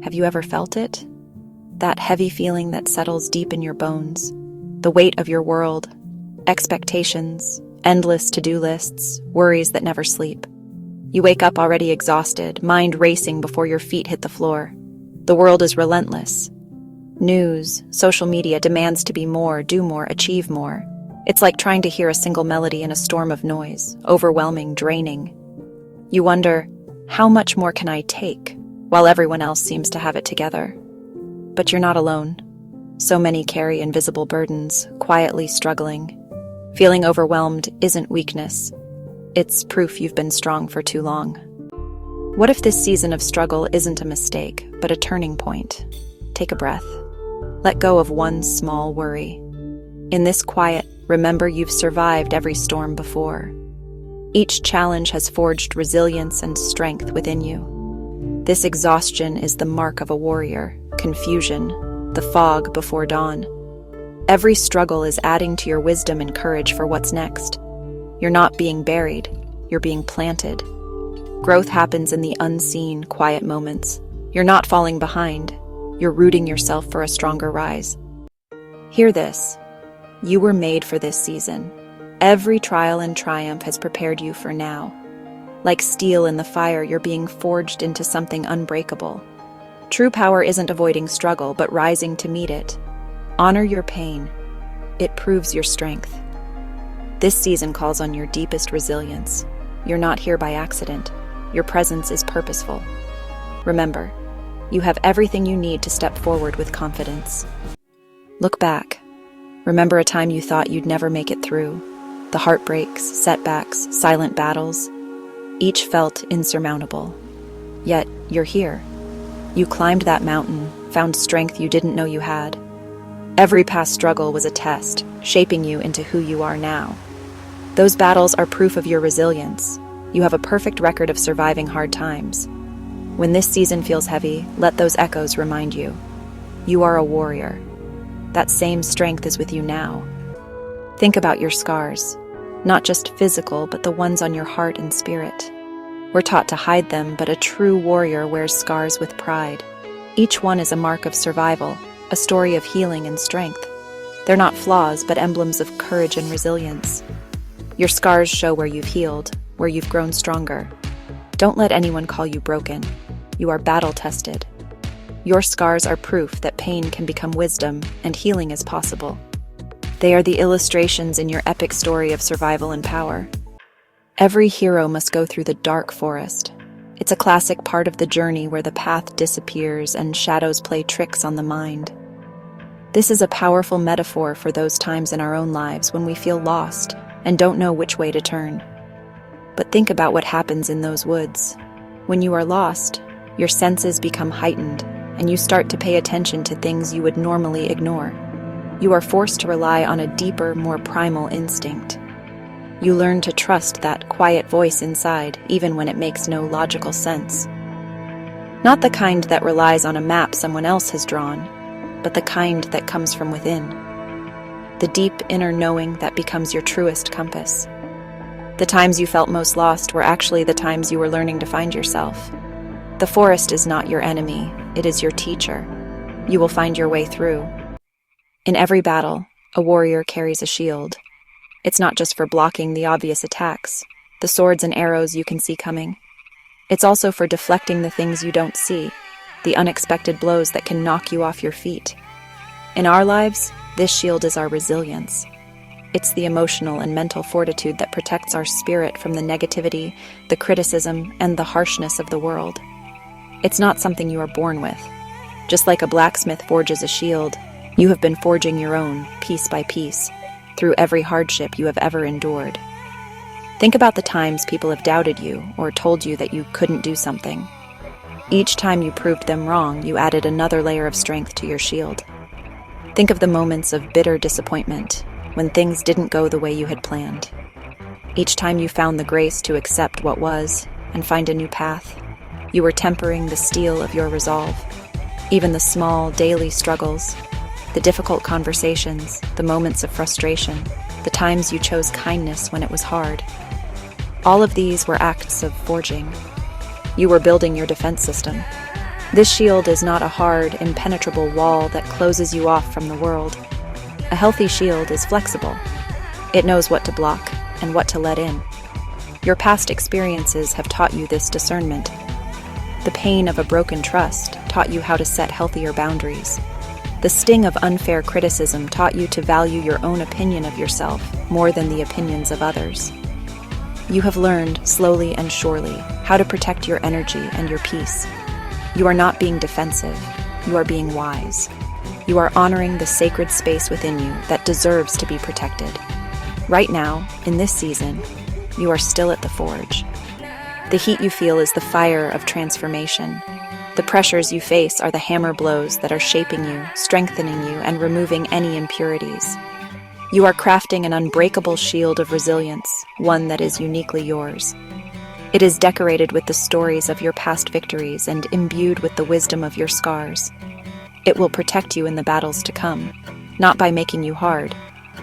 Have you ever felt it? That heavy feeling that settles deep in your bones, the weight of your world, expectations, endless to-do lists, worries that never sleep. You wake up already exhausted, mind racing before your feet hit the floor. The world is relentless. News, social media demands to be more, do more, achieve more. It's like trying to hear a single melody in a storm of noise, overwhelming, draining. You wonder, how much more can I take, while everyone else seems to have it together? But you're not alone. So many carry invisible burdens, quietly struggling. Feeling overwhelmed isn't weakness. It's proof you've been strong for too long. What if this season of struggle isn't a mistake, but a turning point? Take a breath. Let go of one small worry. In this quiet, remember you've survived every storm before. Each challenge has forged resilience and strength within you. This exhaustion is the mark of a warrior, confusion, the fog before dawn. Every struggle is adding to your wisdom and courage for what's next. You're not being buried, you're being planted. Growth happens in the unseen, quiet moments. You're not falling behind, you're rooting yourself for a stronger rise. Hear this. You were made for this season. Every trial and triumph has prepared you for now. Like steel in the fire, you're being forged into something unbreakable. True power isn't avoiding struggle, but rising to meet it. Honor your pain. It proves your strength. This season calls on your deepest resilience. You're not here by accident. Your presence is purposeful. Remember, you have everything you need to step forward with confidence. Look back. Remember a time you thought you'd never make it through. The heartbreaks, setbacks, silent battles. Each felt insurmountable. Yet, you're here. You climbed that mountain, found strength you didn't know you had. Every past struggle was a test, shaping you into who you are now. Those battles are proof of your resilience. You have a perfect record of surviving hard times. When this season feels heavy, let those echoes remind you. You are a warrior. That same strength is with you now. Think about your scars. Not just physical, but the ones on your heart and spirit. We're taught to hide them, but a true warrior wears scars with pride. Each one is a mark of survival, a story of healing and strength. They're not flaws, but emblems of courage and resilience. Your scars show where you've healed, where you've grown stronger. Don't let anyone call you broken. You are battle-tested. Your scars are proof that pain can become wisdom and healing is possible. They are the illustrations in your epic story of survival and power. Every hero must go through the dark forest. It's a classic part of the journey where the path disappears and shadows play tricks on the mind. This is a powerful metaphor for those times in our own lives when we feel lost and don't know which way to turn. But think about what happens in those woods. When you are lost, your senses become heightened, and you start to pay attention to things you would normally ignore. You are forced to rely on a deeper, more primal instinct. You learn to trust that quiet voice inside, even when it makes no logical sense. Not the kind that relies on a map someone else has drawn, but the kind that comes from within. The deep inner knowing that becomes your truest compass. The times you felt most lost were actually the times you were learning to find yourself. The forest is not your enemy, it is your teacher. You will find your way through. In every battle, a warrior carries a shield. It's not just for blocking the obvious attacks, the swords and arrows you can see coming. It's also for deflecting the things you don't see, the unexpected blows that can knock you off your feet. In our lives, this shield is our resilience. It's the emotional and mental fortitude that protects our spirit from the negativity, the criticism, and the harshness of the world. It's not something you are born with. Just like a blacksmith forges a shield, you have been forging your own, piece by piece, through every hardship you have ever endured. Think about the times people have doubted you or told you that you couldn't do something. Each time you proved them wrong, you added another layer of strength to your shield. Think of the moments of bitter disappointment, when things didn't go the way you had planned. Each time you found the grace to accept what was and find a new path, you were tempering the steel of your resolve. Even the small, daily struggles, the difficult conversations, the moments of frustration, the times you chose kindness when it was hard. All of these were acts of forging. You were building your defense system. This shield is not a hard, impenetrable wall that closes you off from the world. A healthy shield is flexible. It knows what to block and what to let in. Your past experiences have taught you this discernment. The pain of a broken trust taught you how to set healthier boundaries. The sting of unfair criticism taught you to value your own opinion of yourself more than the opinions of others. You have learned, slowly and surely, how to protect your energy and your peace. You are not being defensive, you are being wise. You are honoring the sacred space within you that deserves to be protected. Right now, in this season, you are still at the forge. The heat you feel is the fire of transformation. The pressures you face are the hammer blows that are shaping you, strengthening you, and removing any impurities. You are crafting an unbreakable shield of resilience, one that is uniquely yours. It is decorated with the stories of your past victories and imbued with the wisdom of your scars. It will protect you in the battles to come, not by making you hard,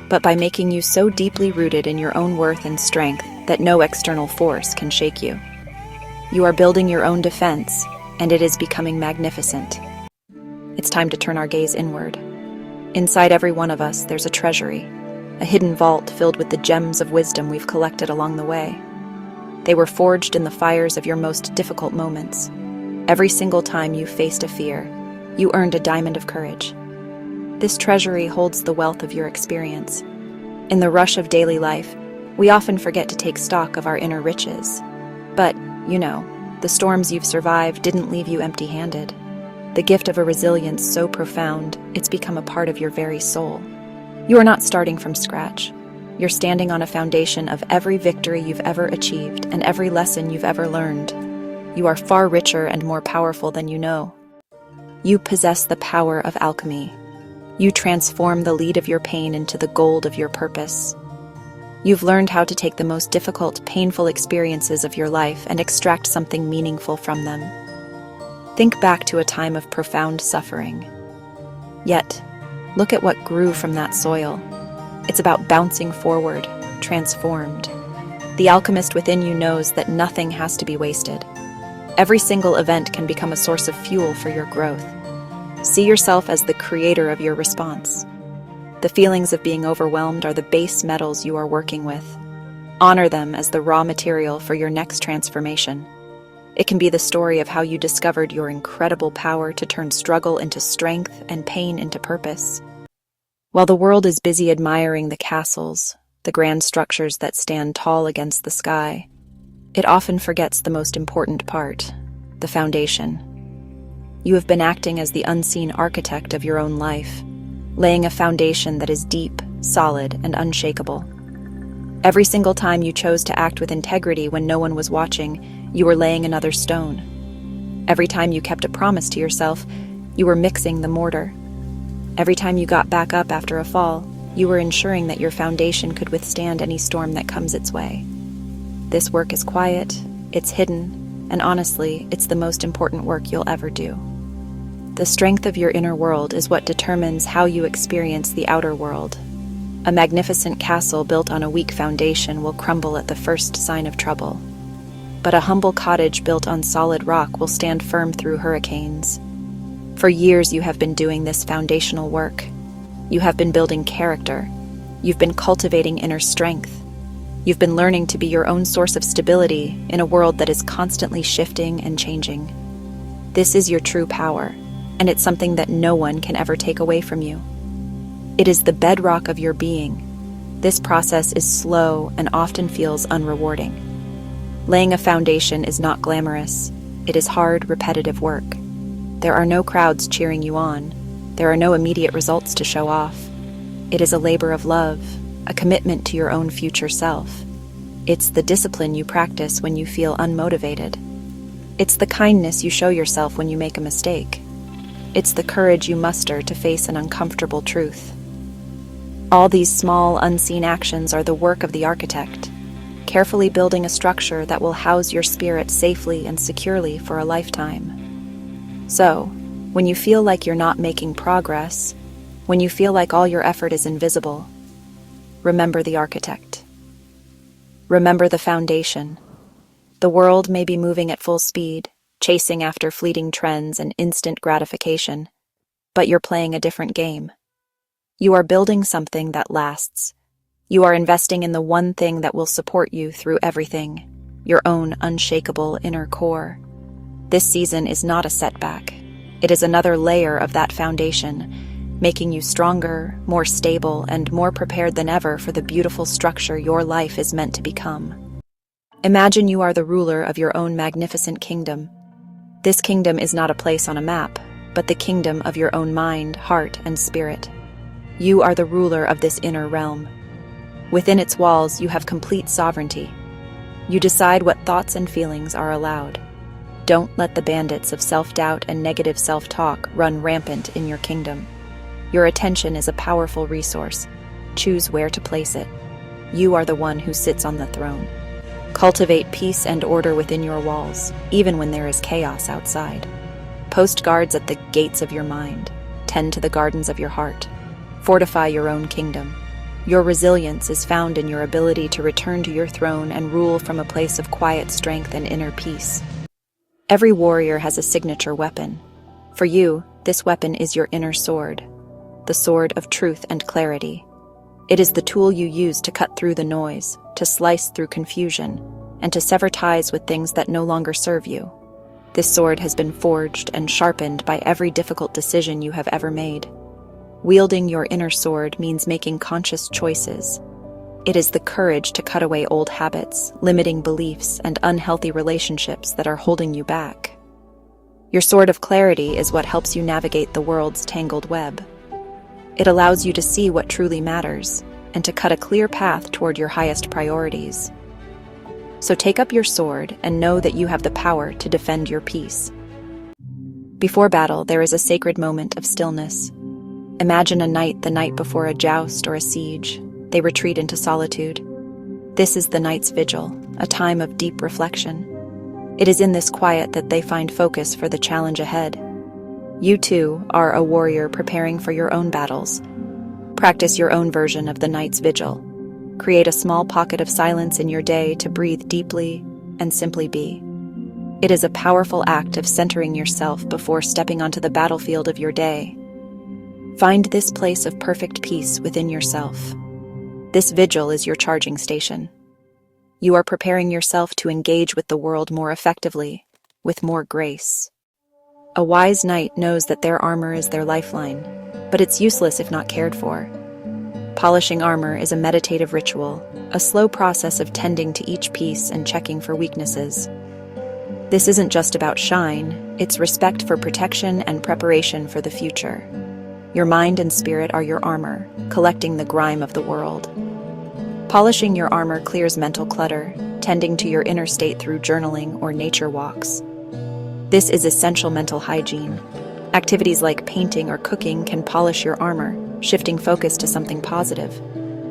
but by making you so deeply rooted in your own worth and strength that no external force can shake you. You are building your own defense, and it is becoming magnificent. It's time to turn our gaze inward. Inside every one of us, there's a treasury, a hidden vault filled with the gems of wisdom we've collected along the way. They were forged in the fires of your most difficult moments. Every single time you faced a fear, you earned a diamond of courage. This treasury holds the wealth of your experience. In the rush of daily life, we often forget to take stock of our inner riches. But, the storms you've survived didn't leave you empty-handed. The gift of a resilience so profound, it's become a part of your very soul. You are not starting from scratch. You're standing on a foundation of every victory you've ever achieved and every lesson you've ever learned. You are far richer and more powerful than you know. You possess the power of alchemy. You transform the lead of your pain into the gold of your purpose. You've learned how to take the most difficult, painful experiences of your life and extract something meaningful from them. Think back to a time of profound suffering. Yet, look at what grew from that soil. It's about bouncing forward, transformed. The alchemist within you knows that nothing has to be wasted. Every single event can become a source of fuel for your growth. See yourself as the creator of your response. The feelings of being overwhelmed are the base metals you are working with. Honor them as the raw material for your next transformation. It can be the story of how you discovered your incredible power to turn struggle into strength and pain into purpose. While the world is busy admiring the castles, the grand structures that stand tall against the sky, it often forgets the most important part, the foundation. You have been acting as the unseen architect of your own life, laying a foundation that is deep, solid, and unshakable. Every single time you chose to act with integrity when no one was watching, you were laying another stone. Every time you kept a promise to yourself, you were mixing the mortar. Every time you got back up after a fall, you were ensuring that your foundation could withstand any storm that comes its way. This work is quiet, it's hidden, and honestly, it's the most important work you'll ever do. The strength of your inner world is what determines how you experience the outer world. A magnificent castle built on a weak foundation will crumble at the first sign of trouble. But a humble cottage built on solid rock will stand firm through hurricanes. For years you have been doing this foundational work. You have been building character. You've been cultivating inner strength. You've been learning to be your own source of stability in a world that is constantly shifting and changing. This is your true power, and it's something that no one can ever take away from you. It is the bedrock of your being. This process is slow and often feels unrewarding. Laying a foundation is not glamorous. It is hard, repetitive work. There are no crowds cheering you on. There are no immediate results to show off. It is a labor of love, a commitment to your own future self. It's the discipline you practice when you feel unmotivated. It's the kindness you show yourself when you make a mistake. It's the courage you muster to face an uncomfortable truth. All these small, unseen actions are the work of the architect, carefully building a structure that will house your spirit safely and securely for a lifetime. So, when you feel like you're not making progress, when you feel like all your effort is invisible, remember the architect. Remember the foundation. The world may be moving at full speed, chasing after fleeting trends and instant gratification. But you're playing a different game. You are building something that lasts. You are investing in the one thing that will support you through everything, your own unshakable inner core. This season is not a setback. It is another layer of that foundation, making you stronger, more stable, and more prepared than ever for the beautiful structure your life is meant to become. Imagine you are the ruler of your own magnificent kingdom. This kingdom is not a place on a map, but the kingdom of your own mind, heart, and spirit. You are the ruler of this inner realm. Within its walls, you have complete sovereignty. You decide what thoughts and feelings are allowed. Don't let the bandits of self-doubt and negative self-talk run rampant in your kingdom. Your attention is a powerful resource. Choose where to place it. You are the one who sits on the throne. Cultivate peace and order within your walls, even when there is chaos outside. Post guards at the gates of your mind. Tend to the gardens of your heart. Fortify your own kingdom. Your resilience is found in your ability to return to your throne and rule from a place of quiet strength and inner peace. Every warrior has a signature weapon. For you, this weapon is your inner sword, the sword of truth and clarity. It is the tool you use to cut through the noise, to slice through confusion, and to sever ties with things that no longer serve you. This sword has been forged and sharpened by every difficult decision you have ever made. Wielding your inner sword means making conscious choices. It is the courage to cut away old habits, limiting beliefs, and unhealthy relationships that are holding you back. Your sword of clarity is what helps you navigate the world's tangled web. It allows you to see what truly matters and to cut a clear path toward your highest priorities. So take up your sword and know that you have the power to defend your peace. Before battle, there is a sacred moment of stillness. Imagine a knight the night before a joust or a siege. They retreat into solitude. This is the knight's vigil, a time of deep reflection. It is in this quiet that they find focus for the challenge ahead. You too are a warrior preparing for your own battles. Practice your own version of the knight's vigil. Create a small pocket of silence in your day to breathe deeply and simply be. It is a powerful act of centering yourself before stepping onto the battlefield of your day. Find this place of perfect peace within yourself. This vigil is your charging station. You are preparing yourself to engage with the world more effectively, with more grace. A wise knight knows that their armor is their lifeline, but it's useless if not cared for. Polishing armor is a meditative ritual, a slow process of tending to each piece and checking for weaknesses. This isn't just about shine, it's respect for protection and preparation for the future. Your mind and spirit are your armor, collecting the grime of the world. Polishing your armor clears mental clutter, tending to your inner state through journaling or nature walks. This is essential mental hygiene. Activities like painting or cooking can polish your armor, shifting focus to something positive.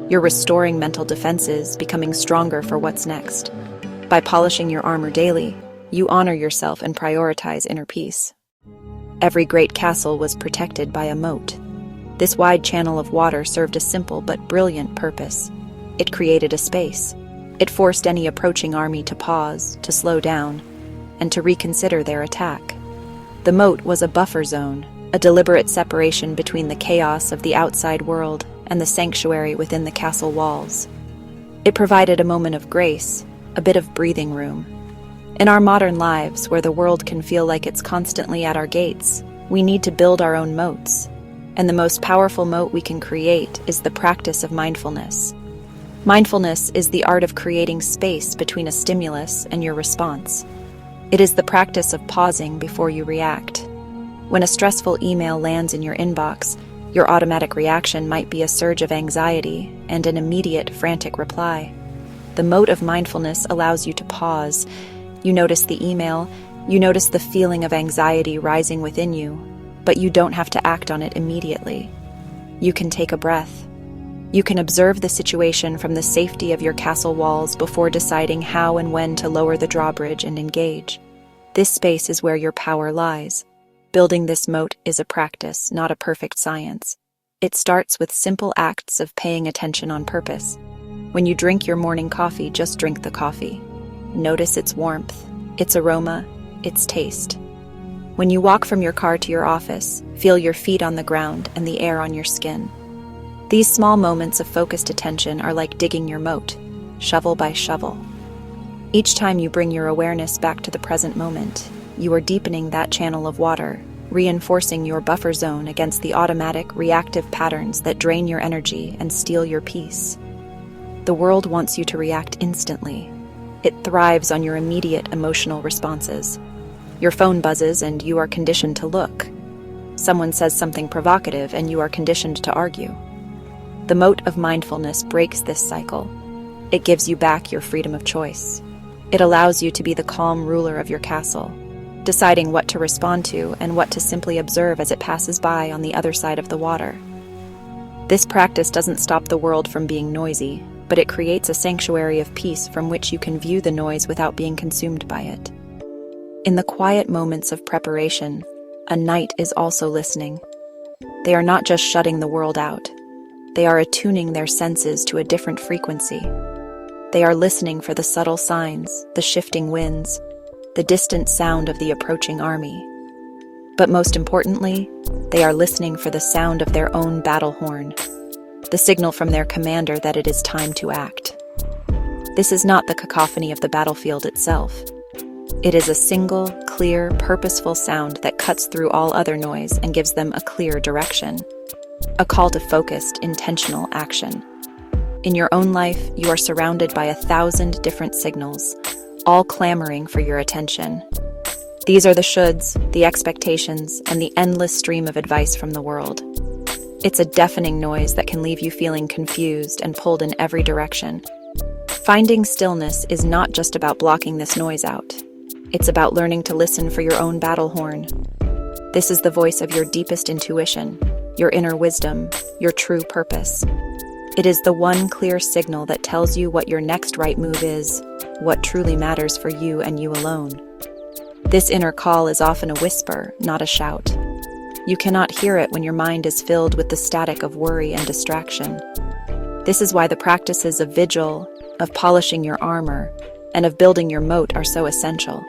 You're restoring mental defenses, becoming stronger for what's next. By polishing your armor daily, you honor yourself and prioritize inner peace. Every great castle was protected by a moat. This wide channel of water served a simple but brilliant purpose. It created a space. It forced any approaching army to pause, to slow down, and to reconsider their attack. The moat was a buffer zone, a deliberate separation between the chaos of the outside world and the sanctuary within the castle walls. It provided a moment of grace, a bit of breathing room. In our modern lives, where the world can feel like it's constantly at our gates, we need to build our own moats. And the most powerful moat we can create is the practice of mindfulness. Mindfulness is the art of creating space between a stimulus and your response. It is the practice of pausing before you react. When a stressful email lands in your inbox, your automatic reaction might be a surge of anxiety and an immediate, frantic reply. The moat of mindfulness allows you to pause. You notice the email, you notice the feeling of anxiety rising within you, but you don't have to act on it immediately. You can take a breath. You can observe the situation from the safety of your castle walls before deciding how and when to lower the drawbridge and engage. This space is where your power lies. Building this moat is a practice, not a perfect science. It starts with simple acts of paying attention on purpose. When you drink your morning coffee, just drink the coffee. Notice its warmth, its aroma, its taste. When you walk from your car to your office, feel your feet on the ground and the air on your skin. These small moments of focused attention are like digging your moat, shovel by shovel. Each time you bring your awareness back to the present moment, you are deepening that channel of water, reinforcing your buffer zone against the automatic, reactive patterns that drain your energy and steal your peace. The world wants you to react instantly. It thrives on your immediate emotional responses. Your phone buzzes and you are conditioned to look. Someone says something provocative and you are conditioned to argue. The moat of mindfulness breaks this cycle. It gives you back your freedom of choice. It allows you to be the calm ruler of your castle, deciding what to respond to and what to simply observe as it passes by on the other side of the water. This practice doesn't stop the world from being noisy, but it creates a sanctuary of peace from which you can view the noise without being consumed by it. In the quiet moments of preparation, a night is also listening. They are not just shutting the world out. They are attuning their senses to a different frequency. They are listening for the subtle signs, the shifting winds, the distant sound of the approaching army. But most importantly, they are listening for the sound of their own battle horn, the signal from their commander that it is time to act. This is not the cacophony of the battlefield itself. It is a single, clear, purposeful sound that cuts through all other noise and gives them a clear direction, a call to focused, intentional action. In your own life, you are surrounded by 1,000 different signals, all clamoring for your attention. These are the shoulds, the expectations, and the endless stream of advice from the world. It's a deafening noise that can leave you feeling confused and pulled in every direction. Finding stillness is not just about blocking this noise out. It's about learning to listen for your own battle horn. This is the voice of your deepest intuition, your inner wisdom, your true purpose. It is the one clear signal that tells you what your next right move is, what truly matters for you and you alone. This inner call is often a whisper, not a shout. You cannot hear it when your mind is filled with the static of worry and distraction. This is why the practices of vigil, of polishing your armor, and of building your moat are so essential.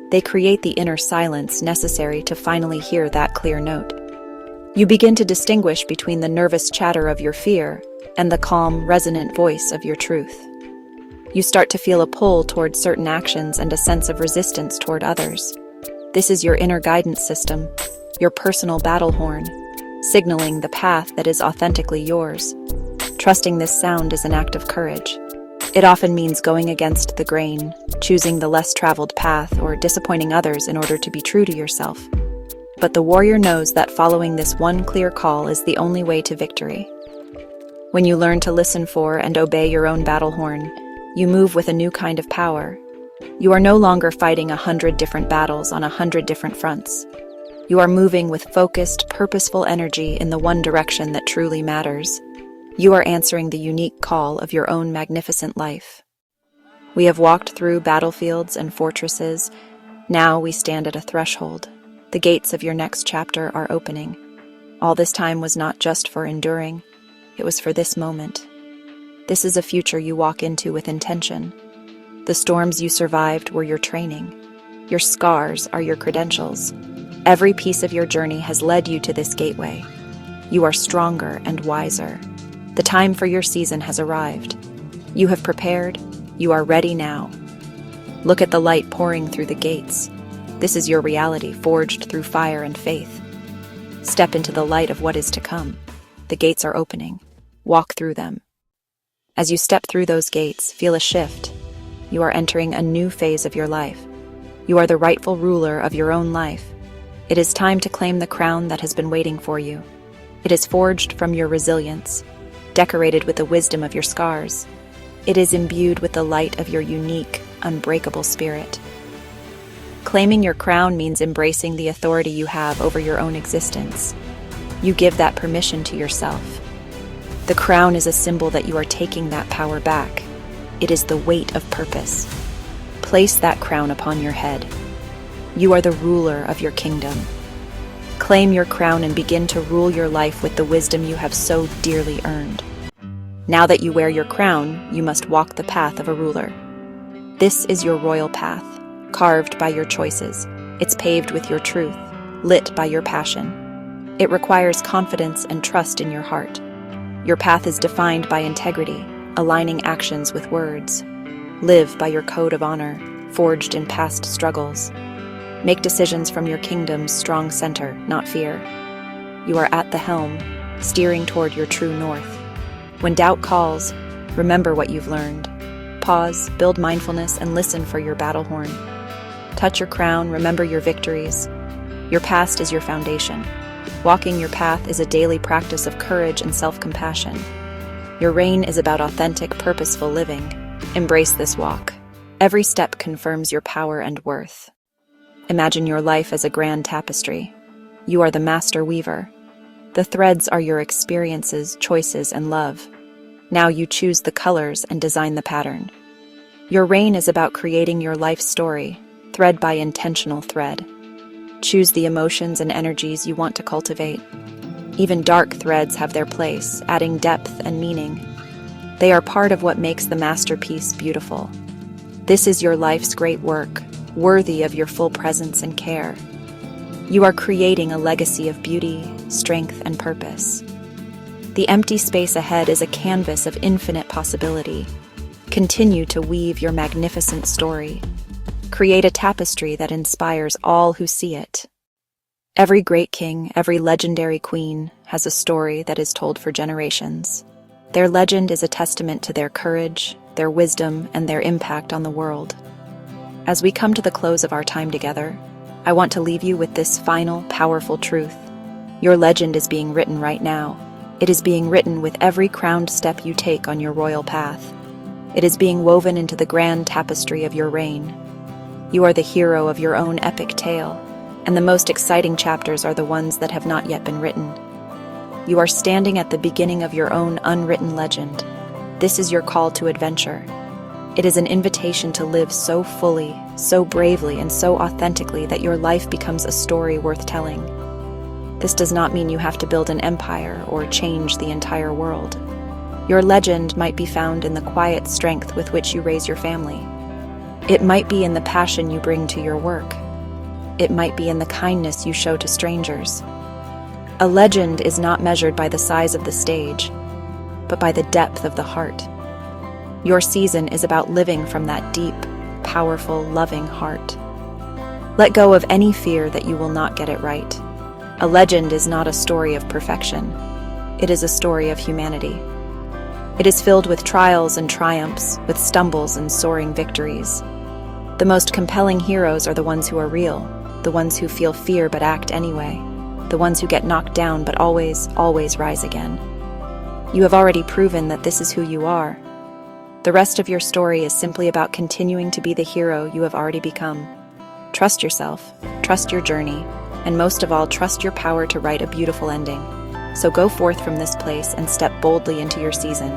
They create the inner silence necessary to finally hear that clear note. You begin to distinguish between the nervous chatter of your fear and the calm, resonant voice of your truth. You start to feel a pull toward certain actions and a sense of resistance toward others. This is your inner guidance system, your personal battle horn, signaling the path that is authentically yours. Trusting this sound is an act of courage. It often means going against the grain, choosing the less traveled path, or disappointing others in order to be true to yourself. But the warrior knows that following this one clear call is the only way to victory. When you learn to listen for and obey your own battle horn, you move with a new kind of power. You are no longer fighting 100 different battles on 100 different fronts. You are moving with focused, purposeful energy in the one direction that truly matters. You are answering the unique call of your own magnificent life. We have walked through battlefields and fortresses. Now we stand at a threshold. The gates of your next chapter are opening. All this time was not just for enduring. It was for this moment. This is a future you walk into with intention. The storms you survived were your training. Your scars are your credentials. Every piece of your journey has led you to this gateway. You are stronger and wiser. The time for your season has arrived. You have prepared. You are ready now. Look at the light pouring through the gates. This is your reality, forged through fire and faith. Step into the light of what is to come. The gates are opening. Walk through them. As you step through those gates, feel a shift. You are entering a new phase of your life. You are the rightful ruler of your own life. It is time to claim the crown that has been waiting for you. It is forged from your resilience, decorated with the wisdom of your scars. It is imbued with the light of your unique, unbreakable spirit. Claiming your crown means embracing the authority you have over your own existence. You give that permission to yourself. The crown is a symbol that you are taking that power back. It is the weight of purpose. Place that crown upon your head. You are the ruler of your kingdom. Claim your crown and begin to rule your life with the wisdom you have so dearly earned. Now that you wear your crown, you must walk the path of a ruler. This is your royal path, carved by your choices. It's paved with your truth, lit by your passion. It requires confidence and trust in your heart. Your path is defined by integrity, aligning actions with words. Live by your code of honor, forged in past struggles. Make decisions from your kingdom's strong center, not fear. You are at the helm, steering toward your true north. When doubt calls, remember what you've learned. Pause, build mindfulness, and listen for your battle horn. Touch your crown, remember your victories. Your past is your foundation. Walking your path is a daily practice of courage and self-compassion. Your reign is about authentic, purposeful living. Embrace this walk. Every step confirms your power and worth. Imagine your life as a grand tapestry. You are the master weaver. The threads are your experiences, choices, and love. Now you choose the colors and design the pattern. Your reign is about creating your life story, thread by intentional thread. Choose the emotions and energies you want to cultivate. Even dark threads have their place, adding depth and meaning. They are part of what makes the masterpiece beautiful. This is your life's great work, worthy of your full presence and care. You are creating a legacy of beauty, strength, and purpose. The empty space ahead is a canvas of infinite possibility. Continue to weave your magnificent story. Create a tapestry that inspires all who see it. Every great king, every legendary queen has a story that is told for generations. Their legend is a testament to their courage, their wisdom, and their impact on the world. As we come to the close of our time together, I want to leave you with this final, powerful truth. Your legend is being written right now. It is being written with every crowned step you take on your royal path. It is being woven into the grand tapestry of your reign. You are the hero of your own epic tale, and the most exciting chapters are the ones that have not yet been written. You are standing at the beginning of your own unwritten legend. This is your call to adventure. It is an invitation to live so fully, so bravely, and so authentically that your life becomes a story worth telling. This does not mean you have to build an empire or change the entire world. Your legend might be found in the quiet strength with which you raise your family. It might be in the passion you bring to your work. It might be in the kindness you show to strangers. A legend is not measured by the size of the stage, but by the depth of the heart. Your season is about living from that deep, powerful, loving heart. Let go of any fear that you will not get it right. A legend is not a story of perfection. It is a story of humanity. It is filled with trials and triumphs, with stumbles and soaring victories. The most compelling heroes are the ones who are real, the ones who feel fear but act anyway, the ones who get knocked down but always rise again. You have already proven that this is who you are. The rest of your story is simply about continuing to be the hero you have already become. Trust yourself, trust your journey, and most of all, trust your power to write a beautiful ending. So go forth from this place and step boldly into your season.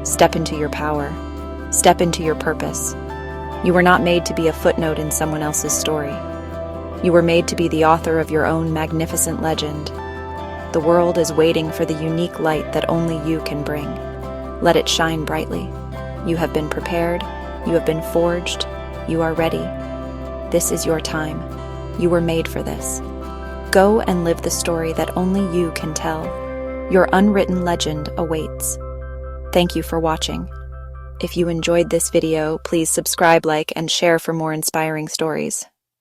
Step into your power. Step into your purpose. You were not made to be a footnote in someone else's story. You were made to be the author of your own magnificent legend. The world is waiting for the unique light that only you can bring. Let it shine brightly. You have been prepared, you have been forged, you are ready. This is your time. You were made for this. Go and live the story that only you can tell. Your unwritten legend awaits. Thank you for watching. If you enjoyed this video, please subscribe, like, and share for more inspiring stories.